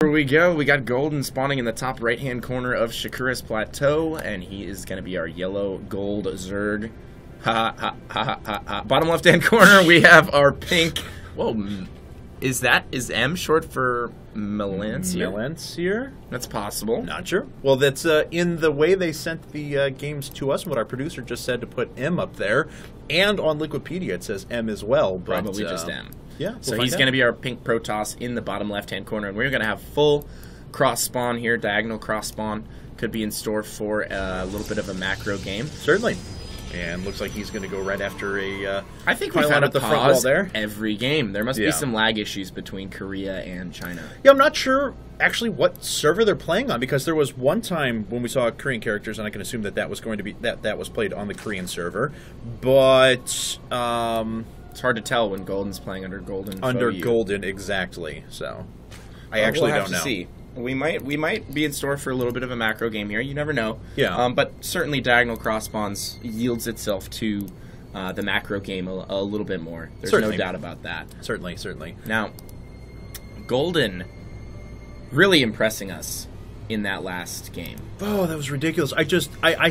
Here we go. We got Golden spawning in the top right-hand corner of Shakuras Plateau, and he is going to be our yellow gold Zerg. Ha ha ha ha ha ha. Bottom left-hand corner, we have our pink. Whoa, is M short for Melansier? Melansier? That's possible. Not sure. Well, that's in the way they sent the games to us, and what our producer just said to put M up there, and on Liquipedia it says M as well. But, probably just M. Yeah, so he's going to be our pink Protoss in the bottom left-hand corner, and we're going to have full cross spawn here, diagonal cross spawn. Could be in store for a little bit of a macro game. Certainly. And looks like he's going to go right after a I think we've had a the front wall pause there. Every game. There must be some lag issues between Korea and China. Yeah, I'm not sure actually what server they're playing on, because there was one time when we saw Korean characters, and I can assume that that was going to be that was played on the Korean server. But it's hard to tell when Golden's playing under Golden. Under Golden, exactly. So I actually we'll don't know. See. We might be in store for a little bit of a macro game here. You never know. Yeah. But certainly diagonal cross spawns yields itself to the macro game a little bit more. There's no doubt about that. Certainly, certainly. Now, Golden really impressing us in that last game. Oh, that was ridiculous. I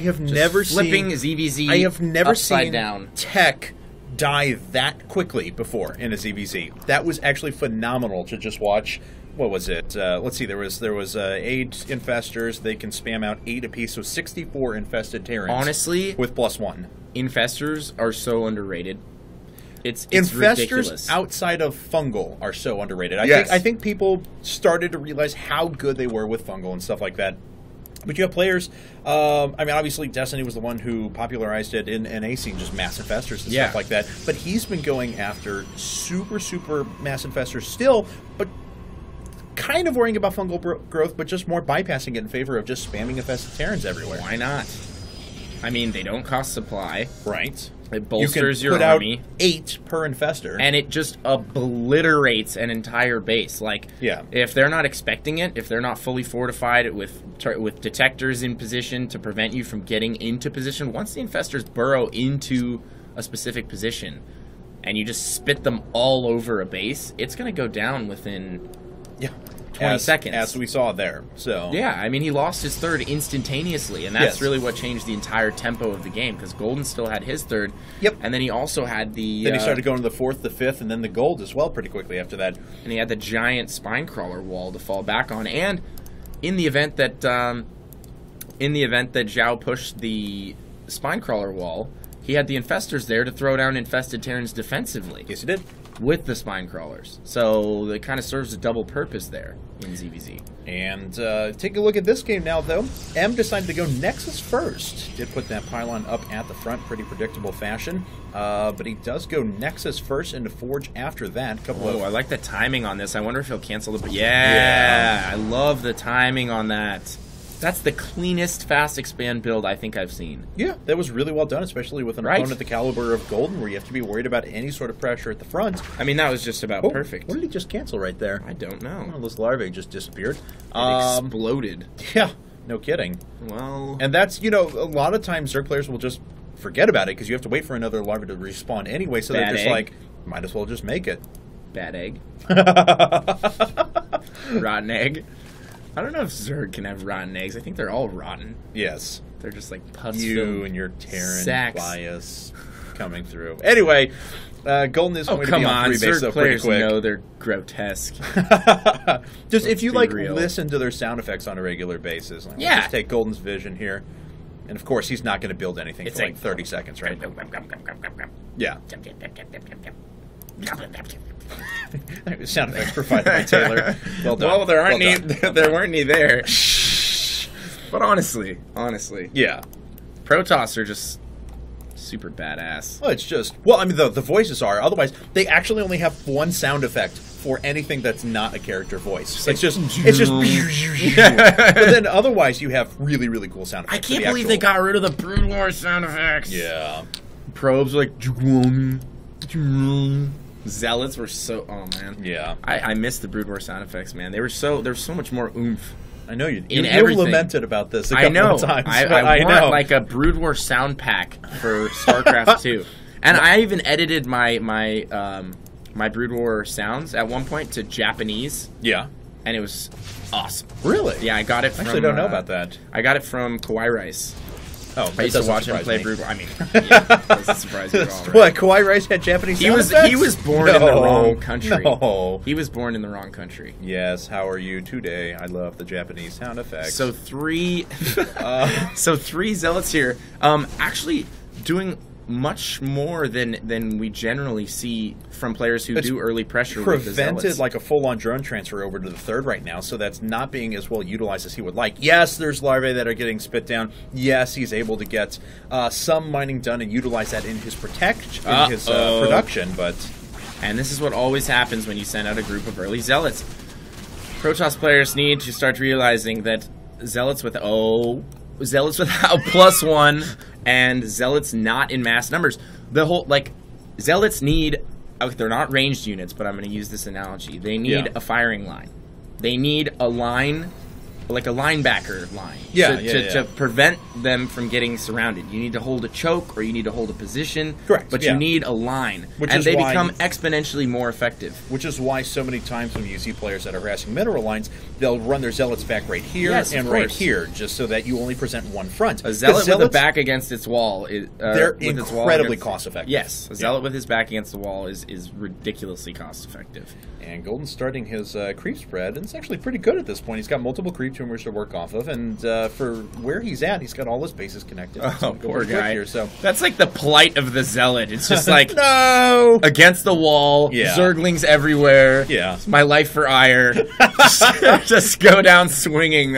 have never flipping seen ZVZ. I have never upside seen down tech die that quickly before in a ZVZ. That was actually phenomenal to just watch. What was it? Let's see. There was 8 infestors. They can spam out 8 apiece, so 64 infested Terrans. Honestly, with +1. Infestors are so underrated. It's infestors ridiculous. Outside of fungal are so underrated. I think people started to realize how good they were with fungal and stuff like that. But you have players, I mean, obviously Destiny was the one who popularized it in NA scene, just mass infestors and stuff like that. But he's been going after super mass infestors still, but kind of worrying about fungal growth, but just more bypassing it in favor of just spamming infested Terrans everywhere. Why not? I mean, they don't cost supply. Right. It bolsters you can your put army. Out 8 per infestor. And it just obliterates an entire base. Like, if they're not expecting it, if they're not fully fortified with detectors in position to prevent you from getting into position, once the infestors burrow into a specific position and you just spit them all over a base, it's going to go down within 20 seconds. As we saw there. So yeah, I mean, he lost his third instantaneously, and that's really what changed the entire tempo of the game, because Golden still had his third. Yep. And then he also had the... Then he started going to the 4th, the 5th, and then the gold as well pretty quickly after that. And he had the giant spine crawler wall to fall back on. And in the event that Zhao pushed the spine crawler wall, he had the infestors there to throw down infested Terrans defensively. Yes, he did. With the spine crawlers. So it kind of serves a double purpose there in ZVZ. And take a look at this game now, though. M decided to go Nexus first. Did put that pylon up at the front, pretty predictable fashion. But he does go Nexus first into Forge after that. I like the timing on this. I wonder if he'll cancel it. Yeah, I love the timing on that. That's the cleanest fast expand build I think I've seen. Yeah, that was really well done, especially with an opponent the caliber of Golden, where you have to be worried about any sort of pressure at the front. I mean, that was just about perfect. What did he just cancel right there? I don't know. Oh, this larvae just disappeared. It exploded. Yeah, no kidding. Well... And that's, a lot of times Zerg players will just forget about it, because you have to wait for another larva to respawn anyway, so they're just like, might as well just make it. Bad egg. Rotten egg. I don't know if Zerg can have rotten eggs. I think they're all rotten. Yes. They're just like pus. You and your Terran bias coming through. Anyway, Golden is going to be on 3 base though pretty quick. Know they're grotesque. Just if you listen to their sound effects on a regular basis. Like, let's just take Golden's vision here. And of course, he's not going to build anything for like 30 seconds, right? Yeah. Sound effects provided by Taylor. Well done. Well, there weren't any there. But honestly, yeah, Protoss are just super badass. Well, it's just I mean, the voices are. Otherwise, they actually only have one sound effect for anything that's not a character voice. It's just. But then otherwise, you have really cool sound effects. I can't believe they got rid of the Brood War sound effects. Yeah, probes like. Zealots were so... Oh, man. Yeah. I missed the Brood War sound effects, man. There was so much more oomph. I know you lamented about this a couple of times. I want like a Brood War sound pack for StarCraft 2. And I even edited my Brood War sounds at one point to Japanese. Yeah. and it was awesome. Really? Yeah, I got it from... I actually don't know about that. I got it from Kawhi Rice. Oh, I used to watch him play Brew. I mean, yeah, that doesn't surprise me at all, right? What, Kawhi Rice had Japanese sound effects? He was born in the wrong country. No. He was born in the wrong country. Yes, how are you today? I love the Japanese sound effects. So three zealots here. Actually doing much more than we generally see from players who do early pressure with the zealots. Prevented like a full-on drone transfer over to the third right now, so that's not being as well utilized as he would like. Yes, there's larvae that are getting spit down. Yes, he's able to get some mining done and utilize that in his production, but... And this is what always happens when you send out a group of early zealots. Protoss players need to start realizing that zealots without +1 and zealots not in mass numbers. The whole, like, zealots need, they're not ranged units, but I'm going to use this analogy. They need a firing line. They need a line, like a linebacker line, to prevent them from getting surrounded. You need to hold a choke or you need to hold a position. Correct. But you need a line. And they become exponentially more effective. Which is why so many times when you see players that are harassing mineral lines, they'll run their zealots back right here and right here, just so that you only present one front. A zealot with a back against its wall is they're incredibly cost effective. Yes, a zealot with his back against the wall is ridiculously cost effective. And Golden's starting his creep spread, and it's actually pretty good at this point. He's got multiple creep tumors to work off of, and for where he's at, he's got all his bases connected. Oh, poor guy. Here, so. That's like the plight of the zealot. It's just like, no! Against the wall, zerglings everywhere. Yeah. It's my life for ire. just go down swinging.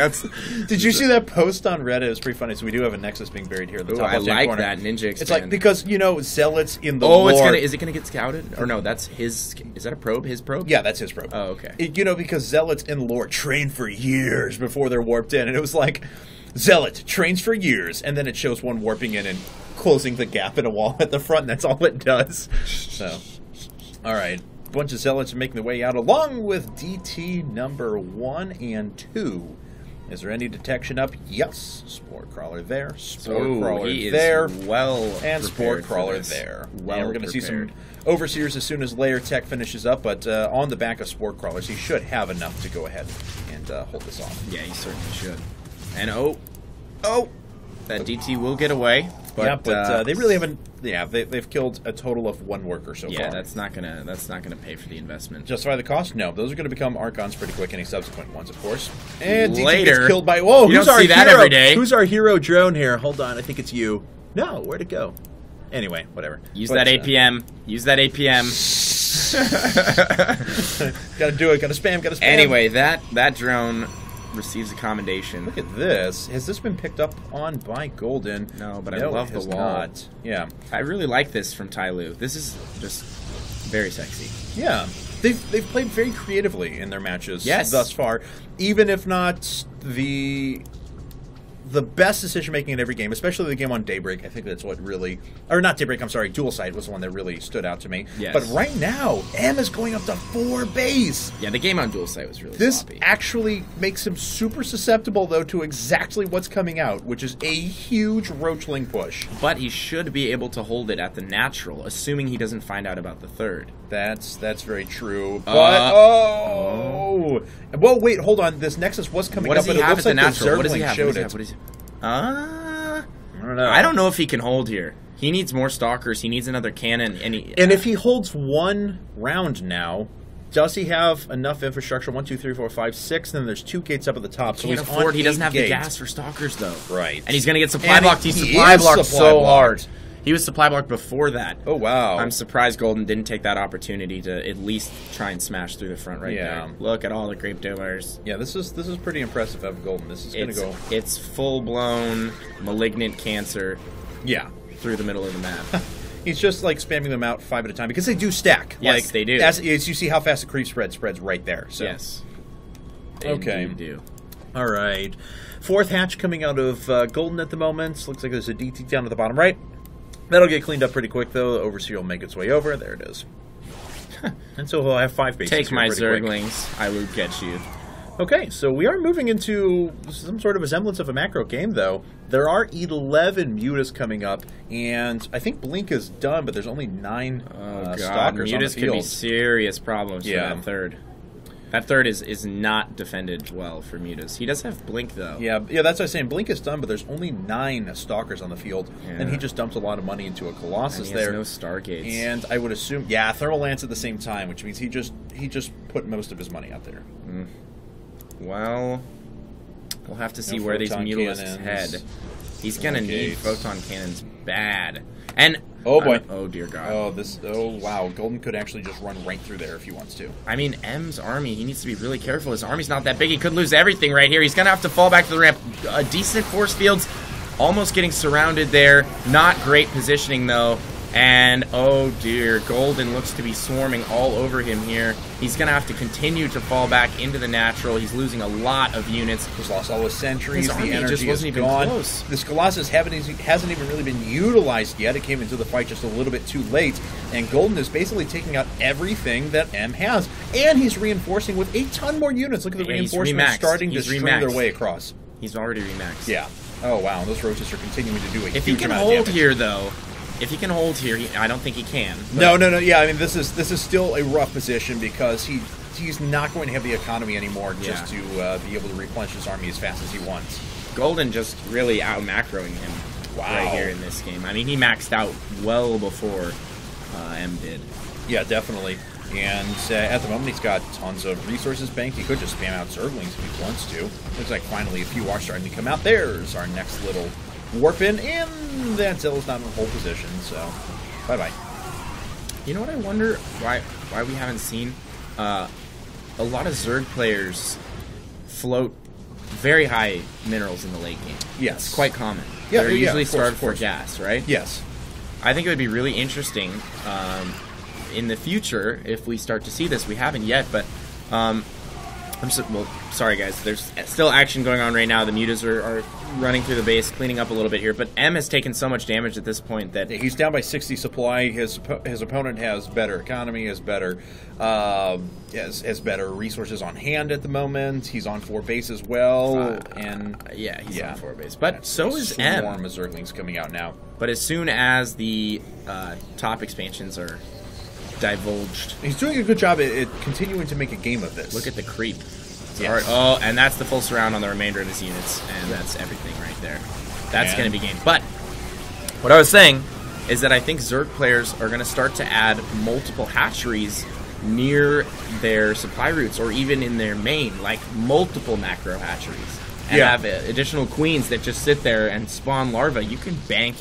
Did you see that post on Reddit? It was pretty funny. So we do have a Nexus being buried here at the top I left like corner. that ninja expand. It's like, because, you know, zealots in the lore... is it going to get scouted? Or no, that's his... Is that a probe? His probe? Yeah, that's his probe. Oh, okay. You know, because zealots in lore train for years before they're warped in. And it was like, zealot trains for years. And then it shows one warping in and closing the gap in a wall at the front. And that's all it does. So, all right. A bunch of zealots are making their way out along with DT number 1 and 2. Is there any detection up? Yes. Spore Crawler there. Spore Crawler there. And Spore Crawler there. And we're going to see some Overseers as soon as Layer Tech finishes up, but on the back of Spore Crawlers, he should have enough to go ahead and hold this off. Yeah, he certainly should. And that DT will get away. But, they really haven't. Yeah, they've killed a total of 1 worker so far. Yeah, that's not gonna pay for the investment. Justify the cost? No, those are going to become Archons pretty quick. Any subsequent ones, of course. And later, DT gets killed by. Whoa, who's our hero? Every day. Who's our hero drone here? Hold on, I think it's you. No, where'd it go? Anyway, whatever. Use that APM. Use that APM. Gotta do it. Gotta spam. Gotta spam. Anyway, that drone receives a commendation. Look at this. Has this been picked up on by Golden? No, but I love the wall. Not. Yeah. I really like this from TyLoo. This is just very sexy. Yeah. They've played very creatively in their matches thus far. Even if not the best decision-making in every game, especially the game on Daybreak. I think that's what really... Or not Daybreak, I'm sorry. Dual Sight was the one that really stood out to me. Yes. But right now, M is going up to 4 base. Yeah, the game on Dual Sight was really This sloppy. actually makes him super susceptible, though, to exactly what's coming out, which is a huge Roachling push. But he should be able to hold it at the natural, assuming he doesn't find out about the third. That's very true. But, well, wait, hold on. This Nexus was coming up, but it looks like the Zergling showed it. I don't know. I don't know if he can hold here. He needs more stalkers. He needs another cannon. And if he holds 1 round now, does he have enough infrastructure? 1, 2, 3, 4, 5, 6. Then there's 2 gates up at the top. So he doesn't have the gas for stalkers, though. Right. And he's going to get supply blocked. He's supply blocked so hard. He was supply blocked before that. Oh, wow. I'm surprised Golden didn't take that opportunity to at least try and smash through the front there. Look at all the creep doers. Yeah, this is pretty impressive of Golden. This is going to go... It's full-blown malignant cancer through the middle of the map. He's just, like, spamming them out 5 at a time, because they do stack. Yes, like, they do. As you see how fast the creep spreads right there. So. Yes. Okay. They do. All right. 4th hatch coming out of Golden at the moment. Looks like there's a DT down at the bottom right. That'll get cleaned up pretty quick, though. The Overseer will make its way over. There it is. And so he'll have 5 bases. Take my Zerglings. I will get you. Okay, so we are moving into some sort of a semblance of a macro game, though. There are 11 Mutas coming up, and I think Blink is done, but there's only 9 stalkers on the field. Mutas could be serious problems for that third. That third is not defended well for Mutas. He does have Blink, though. Yeah, that's what I'm saying. Blink is done, but there's only 9 Stalkers on the field, and he just dumps a lot of money into a Colossus there. No Stargates. And I would assume, Thermal Lance at the same time, which means he just put most of his money out there. Well, we'll have to see where these Mutalisks head. He's going to need Photon Cannons bad. And oh boy! Oh dear God! Oh wow! Golden could actually just run right through there if he wants to. I mean, M's army. He needs to be really careful. His army's not that big. He could lose everything right here. He's gonna have to fall back to the ramp. Decent force fields, almost getting surrounded there. Not great positioning though. And oh dear, Golden looks to be swarming all over him here. He's going to have to continue to fall back into the natural. He's losing a lot of units. He's lost all his sentries. His the energy just wasn't even gone. Close. This Colossus hasn't even really been utilized yet. It came into the fight just a little bit too late. And Golden is basically taking out everything that M has. And he's reinforcing with a ton more units. Look at the reinforcements starting to string their way across. He's already remaxed. Yeah. Oh, wow. Those roaches are continuing to do a If he can hold here, though... If he can hold here, I don't think he can. No. Yeah, I mean, this is still a rough position because he's not going to have the economy anymore just to be able to replenish his army as fast as he wants. Golden just really out-macroing him right here in this game. I mean, he maxed out well before M did. Yeah, definitely. And at the moment, he's got tons of resources banked. He could just spam out Zerglings if he wants to. Looks like finally a few are starting to come out. There's our next little warp in, and that Zealot's not in a whole position, so bye-bye. You know what I wonder? Why we haven't seen a lot of Zerg players float very high minerals in the late game. Yes. It's quite common. Yeah, They're usually starved for gas, right? Yes. I think it would be really interesting in the future if we start to see this. We haven't yet, but sorry guys, there's still action going on right now. The Mutas are running through the base, cleaning up a little bit here, but M has taken so much damage at this point that... He's down by 60 supply. His opponent has better economy, has better resources on hand at the moment. He's on 4 base as well. He's on 4 base. But so is M. Swarm of Zerglings coming out now. But as soon as the top expansions are divulged... He's doing a good job at continuing to make a game of this. Look at the creep. Yes. Oh, and that's the full surround on the remainder of his units, and that's everything right there. That's going to be game. But what I was saying is that I think Zerg players are going to start to add multiple hatcheries near their supply routes, or even in their main, like multiple macro hatcheries, and have additional queens that just sit there and spawn larvae. You can bank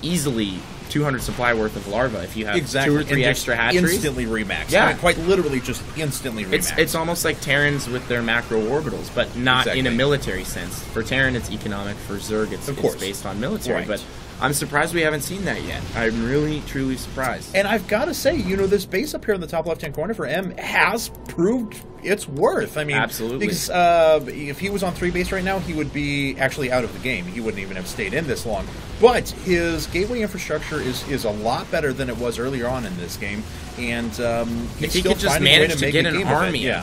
easily 200 supply worth of larvae if you have 2 or 3 extra hatcheries. Instantly remax. Yeah, I mean, quite literally just instantly remax. It's almost like Terrans with their macro orbitals, but not in a military sense. For Terran, it's economic. For Zerg, it's based on military. Right. But I'm surprised we haven't seen that yet. I'm really, truly surprised. And I've got to say, this base up here in the top left-hand corner for M has proved its worth. I mean, absolutely. Because if he was on 3 base right now, he would be actually out of the game. He wouldn't even have stayed in this long. But his gateway infrastructure is a lot better than it was earlier on in this game. And if he could just manage to get an army,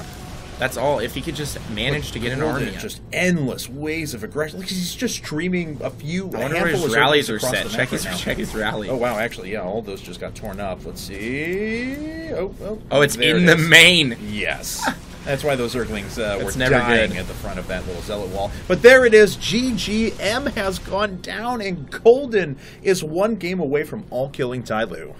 that's all. If he could just manage to get an army, just endless ways of aggression. Like, he's just streaming a few. I wonder where his rallies are set. Check his rally. Oh wow, actually, all those just got torn up. Let's see. Oh, it's in the main. Yes. That's why those Zerglings were dying at the front of that little zealot wall. But there it is. GGM has gone down, and Golden is 1 game away from all-killing TyLoo.